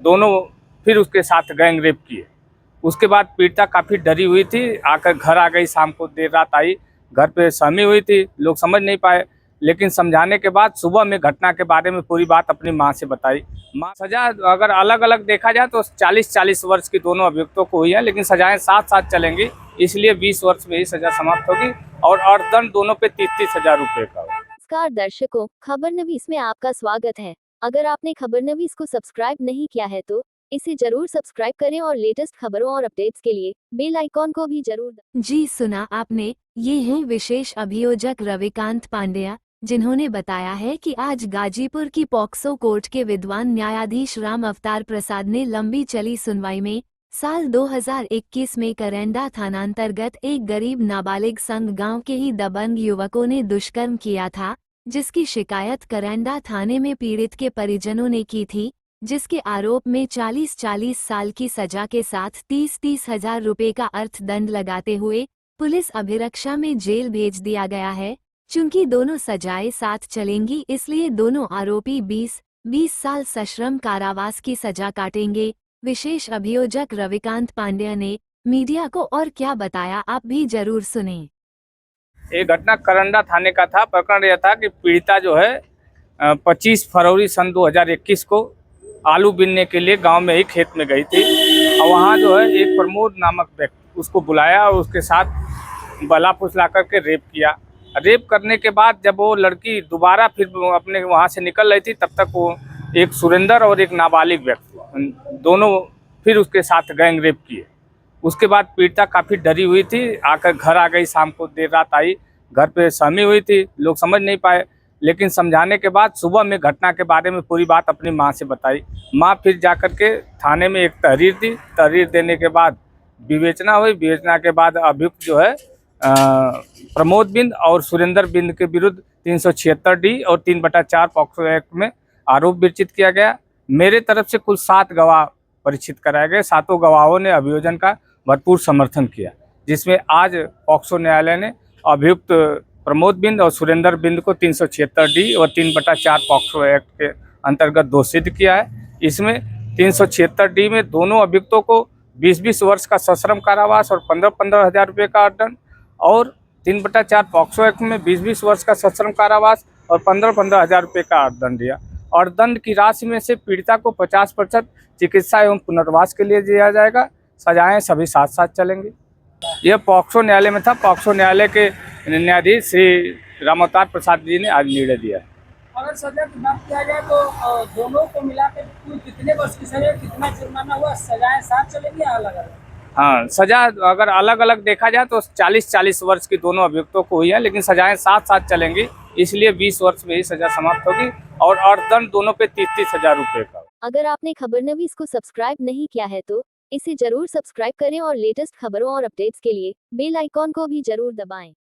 दोनों फिर उसके साथ गैंग रेप किए। उसके बाद पीड़िता काफ़ी डरी हुई थी, आकर घर आ गई, शाम को देर रात आई, घर पे सहमी हुई थी, लोग समझ नहीं पाए। लेकिन समझाने के बाद सुबह में घटना के बारे में पूरी बात अपनी माँ से बताई। माँ सजा अगर अलग अलग देखा जाए तो 40-40 वर्ष की दोनों अभियुक्तों को हुई है, लेकिन सजाएं साथ साथ चलेंगी, इसलिए 20 वर्ष में ही सजा समाप्त होगी और अर्थदंड दोनों पे 30-30 हजार रुपये का होगा। नमस्कार दर्शकों, खबर नवीस में आपका स्वागत है। अगर आपने खबर नवीस को सब्सक्राइब नहीं किया है तो इसे जरूर सब्सक्राइब करें और लेटेस्ट खबरों और अपडेट्स के लिए बेल आइकॉन को भी जरूर जी सुना आपने, ये हैं विशेष अभियोजक रविकांत पांड्या, जिन्होंने बताया है कि आज गाजीपुर की पॉक्सो कोर्ट के विद्वान न्यायाधीश राम अवतार प्रसाद ने लंबी चली सुनवाई में साल 2021 में करैंडा थानांतर्गत एक गरीब नाबालिग संग गांव के ही दबंग युवकों ने दुष्कर्म किया था, जिसकी शिकायत करैंडा थाने में पीड़ित के परिजनों ने की थी, जिसके आरोप में 40-40 साल की सजा के साथ 30-30 हजार रुपये का अर्थदंड लगाते हुए पुलिस अभिरक्षा में जेल भेज दिया गया है। चूंकि दोनों सजाएं साथ चलेंगी, इसलिए दोनों आरोपी 20 साल सश्रम कारावास की सजा काटेंगे। विशेष अभियोजक रविकांत पांड्या ने मीडिया को और क्या बताया, आप भी जरूर सुने। ये घटना करंडा थाने का था। प्रकरण यह था कि पीड़िता जो है 25 फरवरी सन 2021 को आलू बीनने के लिए गांव में ही खेत में गई थी और वहां जो है एक प्रमोद नामक व्यक्ति उसको बुलाया और उसके साथ बला फुसला करके रेप किया। रेप करने के बाद जब वो लड़की दोबारा फिर अपने वहां से निकल रही थी, तब तक वो एक सुरेंद्र और एक नाबालिग व्यक्ति दोनों फिर उसके साथ गैंग रेप किए। उसके बाद पीड़िता काफ़ी डरी हुई थी, आकर घर आ गई, शाम को देर रात आई, घर पे सहमी हुई थी, लोग समझ नहीं पाए। लेकिन समझाने के बाद सुबह में घटना के बारे में पूरी बात अपनी माँ से बताई। माँ फिर जाकर के थाने में एक तहरीर दी। तहरीर देने के बाद विवेचना हुई। विवेचना के बाद अभियुक्त जो है प्रमोद बिंद और सुरेंद्र बिंद के विरुद्ध 376D और 3/4 पॉक्सो एक्ट में आरोप विरचित किया गया। मेरे तरफ से कुल 7 गवाह परीक्षित कराए गए। 7 गवाहों ने अभियोजन का भरपूर समर्थन किया, जिसमें आज पॉक्सो न्यायालय ने अभियुक्त प्रमोद बिंद और सुरेंद्र बिंद को 376D और 3/4 पॉक्सो एक्ट के अंतर्गत दोषित किया है। इसमें 376D में दोनों अभियुक्तों को 20-20 वर्ष का सश्रम कारावास और 15-15 हजार रुपये का अर्थदंड, और 3/4 पॉक्सो एक्ट में 20-20 वर्ष का सश्रम कारावास और 15-15 हजार रुपये का अर्थदंड दिया। और दंड की राशि में से पीड़िता को 50% चिकित्सा एवं पुनर्वास के लिए दिया जाएगा। सजाएं सभी साथ साथ चलेंगी। यह पॉक्सो न्यायालय में था। पॉक्सो न्यायालय के न्यायाधीश श्री राम अवतार प्रसाद जी ने आज निर्णय दिया। अगर सजा की बात किया जाए तो दोनों को मिलाकर कुल कितने वर्ष की सजा, कितना जुर्माना हुआ, सजाएं साथ चलेंगी या अलग अलग? हाँ, सजा अगर अलग अलग देखा जाए तो 40-40 वर्ष की दोनों अभियुक्तों को हुई है, लेकिन सजाएं साथ साथ चलेंगी, इसलिए 20 वर्ष में ही सजा समाप्त होगी और अर्थदंड दोनों पे 30-30 हजार रुपये का। अगर आपने खबर नवीस को सब्सक्राइब नहीं किया है तो इसे जरूर सब्सक्राइब करें और लेटेस्ट खबरों और अपडेट्स के लिए बेल आइकॉन को भी जरूर दबाएं।